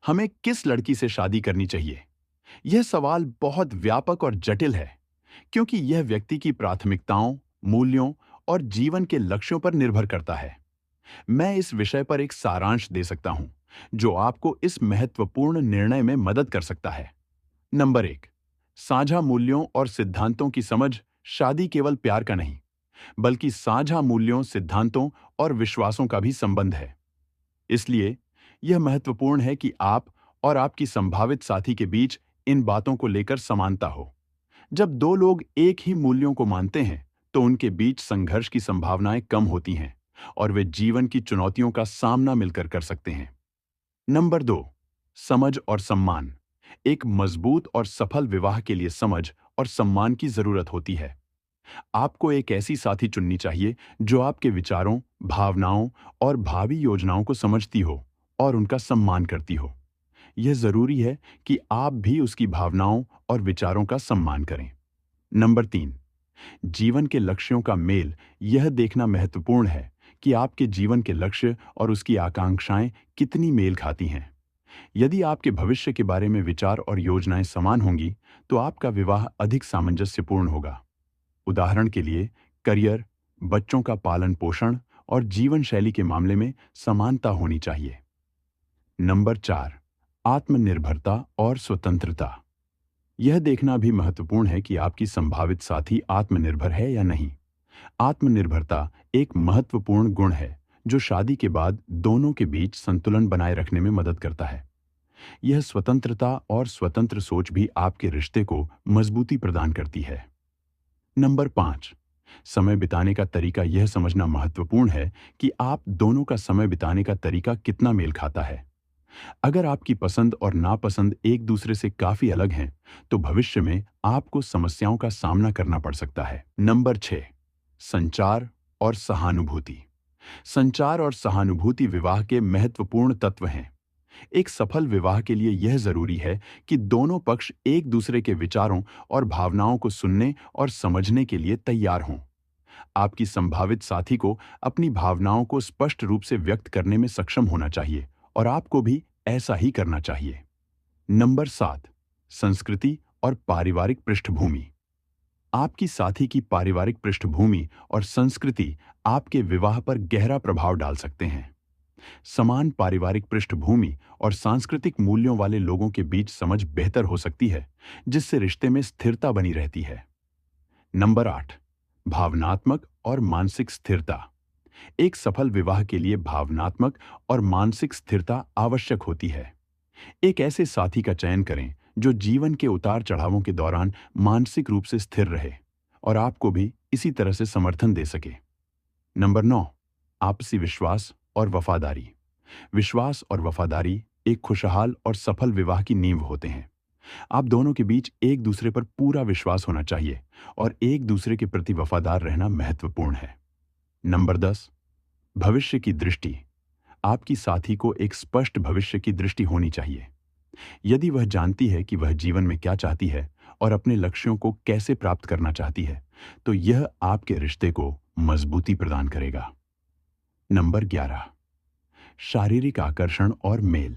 हमें किस लड़की से शादी करनी चाहिए? यह सवाल बहुत व्यापक और जटिल है, क्योंकि यह व्यक्ति की प्राथमिकताओं, मूल्यों और जीवन के लक्ष्यों पर निर्भर करता है। मैं इस विषय पर एक सारांश दे सकता हूं, जो आपको इस महत्वपूर्ण निर्णय में मदद कर सकता है। नंबर 1, साझा मूल्यों और सिद्धांतों की समझ। शादी केवल प्यार का नहीं, बल्कि साझा मूल्यों, सिद्धांतों और विश्वासों का भी संबंध है। इसलिए यह महत्वपूर्ण है कि आप और आपकी संभावित साथी के बीच इन बातों को लेकर समानता हो। जब दो लोग एक ही मूल्यों को मानते हैं, तो उनके बीच संघर्ष की संभावनाएं कम होती हैं और वे जीवन की चुनौतियों का सामना मिलकर कर सकते हैं। नंबर 2, समझ और सम्मान। एक मजबूत और सफल विवाह के लिए समझ और सम्मान की जरूरत होती है। आपको एक ऐसी साथी चुननी चाहिए जो आपके विचारों, भावनाओं और भावी योजनाओं को समझती हो और उनका सम्मान करती हो। यह जरूरी है कि आप भी उसकी भावनाओं और विचारों का सम्मान करें। नंबर 3, जीवन के लक्ष्यों का मेल। यह देखना महत्वपूर्ण है कि आपके जीवन के लक्ष्य और उसकी आकांक्षाएं कितनी मेल खाती हैं। यदि आपके भविष्य के बारे में विचार और योजनाएं समान होंगी, तो आपका विवाह अधिक सामंजस्यपूर्ण होगा। उदाहरण के लिए, करियर, बच्चों का पालन पोषण और जीवन शैली के मामले में समानता होनी चाहिए। नंबर 4, आत्मनिर्भरता और स्वतंत्रता। यह देखना भी महत्वपूर्ण है कि आपकी संभावित साथी आत्मनिर्भर है या नहीं। आत्मनिर्भरता एक महत्वपूर्ण गुण है जो शादी के बाद दोनों के बीच संतुलन बनाए रखने में मदद करता है। यह स्वतंत्रता और स्वतंत्र सोच भी आपके रिश्ते को मजबूती प्रदान करती है। नंबर 5, समय बिताने का तरीका। यह समझना महत्वपूर्ण है कि आप दोनों का समय बिताने का तरीका कितना मेल खाता है। अगर आपकी पसंद और नापसंद एक दूसरे से काफी अलग हैं, तो भविष्य में आपको समस्याओं का सामना करना पड़ सकता है। नंबर 6, संचार और सहानुभूति। संचार और सहानुभूति विवाह के महत्वपूर्ण तत्व हैं। एक सफल विवाह के लिए यह जरूरी है कि दोनों पक्ष एक दूसरे के विचारों और भावनाओं को सुनने और समझने के लिए तैयार हों। आपकी संभावित साथी को अपनी भावनाओं को स्पष्ट रूप से व्यक्त करने में सक्षम होना चाहिए और आपको भी ऐसा ही करना चाहिए। नंबर 7, संस्कृति और पारिवारिक पृष्ठभूमि। आपकी साथी की पारिवारिक पृष्ठभूमि और संस्कृति आपके विवाह पर गहरा प्रभाव डाल सकते हैं। समान पारिवारिक पृष्ठभूमि और सांस्कृतिक मूल्यों वाले लोगों के बीच समझ बेहतर हो सकती है, जिससे रिश्ते में स्थिरता बनी रहती है। नंबर 8, भावनात्मक और मानसिक स्थिरता। एक सफल विवाह के लिए भावनात्मक और मानसिक स्थिरता आवश्यक होती है। एक ऐसे साथी का चयन करें जो जीवन के उतार चढ़ावों के दौरान मानसिक रूप से स्थिर रहे और आपको भी इसी तरह से समर्थन दे सके। नंबर 9, आपसी विश्वास और वफादारी। विश्वास और वफादारी एक खुशहाल और सफल विवाह की नींव होते हैं। आप दोनों के बीच एक दूसरे पर पूरा विश्वास होना चाहिए और एक दूसरे के प्रति वफादार रहना महत्वपूर्ण है। नंबर 10, भविष्य की दृष्टि। आपकी साथी को एक स्पष्ट भविष्य की दृष्टि होनी चाहिए। यदि वह जानती है कि वह जीवन में क्या चाहती है और अपने लक्ष्यों को कैसे प्राप्त करना चाहती है, तो यह आपके रिश्ते को मजबूती प्रदान करेगा। नंबर 11, शारीरिक आकर्षण और मेल।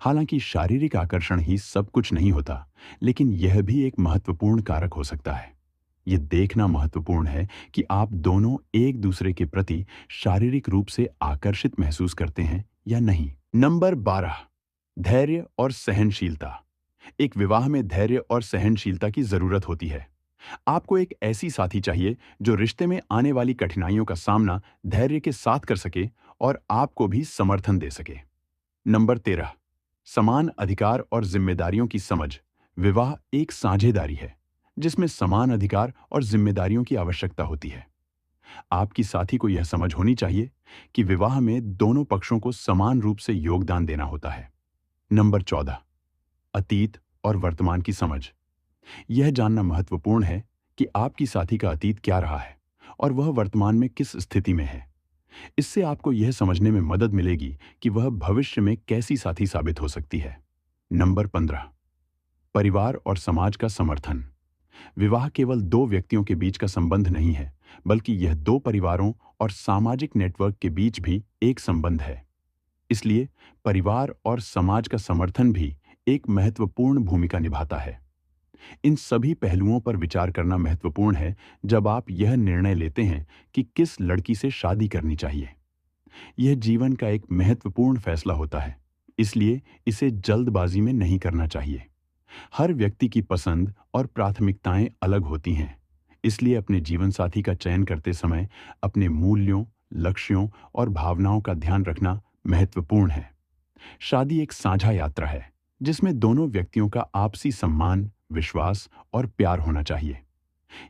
हालांकि शारीरिक आकर्षण ही सब कुछ नहीं होता, लेकिन यह भी एक महत्वपूर्ण कारक हो सकता है। यह देखना महत्वपूर्ण है कि आप दोनों एक दूसरे के प्रति शारीरिक रूप से आकर्षित महसूस करते हैं या नहीं। नंबर 12, धैर्य और सहनशीलता। एक विवाह में धैर्य और सहनशीलता की जरूरत होती है। आपको एक ऐसी साथी चाहिए जो रिश्ते में आने वाली कठिनाइयों का सामना धैर्य के साथ कर सके और आपको भी समर्थन दे सके। नंबर 13, समान अधिकार और जिम्मेदारियों की समझ। विवाह एक साझेदारी है, जिसमें समान अधिकार और जिम्मेदारियों की आवश्यकता होती है। आपकी साथी को यह समझ होनी चाहिए कि विवाह में दोनों पक्षों को समान रूप से योगदान देना होता है। नंबर 14, अतीत और वर्तमान की समझ। यह जानना महत्वपूर्ण है कि आपकी साथी का अतीत क्या रहा है और वह वर्तमान में किस स्थिति में है। इससे आपको यह समझने में मदद मिलेगी कि वह भविष्य में कैसी साथी साबित हो सकती है। नंबर 15, परिवार और समाज का समर्थन। विवाह केवल दो व्यक्तियों के बीच का संबंध नहीं है, बल्कि यह दो परिवारों और सामाजिक नेटवर्क के बीच भी एक संबंध है। इसलिए परिवार और समाज का समर्थन भी एक महत्वपूर्ण भूमिका निभाता है। इन सभी पहलुओं पर विचार करना महत्वपूर्ण है जब आप यह निर्णय लेते हैं कि किस लड़की से शादी करनी चाहिए। यह जीवन का एक महत्वपूर्ण फैसला होता है, इसलिए इसे जल्दबाजी में नहीं करना चाहिए। हर व्यक्ति की पसंद और प्राथमिकताएं अलग होती हैं, इसलिए अपने जीवन साथी का चयन करते समय अपने मूल्यों, लक्ष्यों और भावनाओं का ध्यान रखना महत्वपूर्ण है। शादी एक साझा यात्रा है, जिसमें दोनों व्यक्तियों का आपसी सम्मान, विश्वास और प्यार होना चाहिए।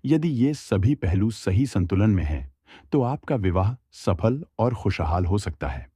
यदि ये सभी पहलू सही संतुलन में हैं, तो आपका विवाह सफल और खुशहाल हो सकता है।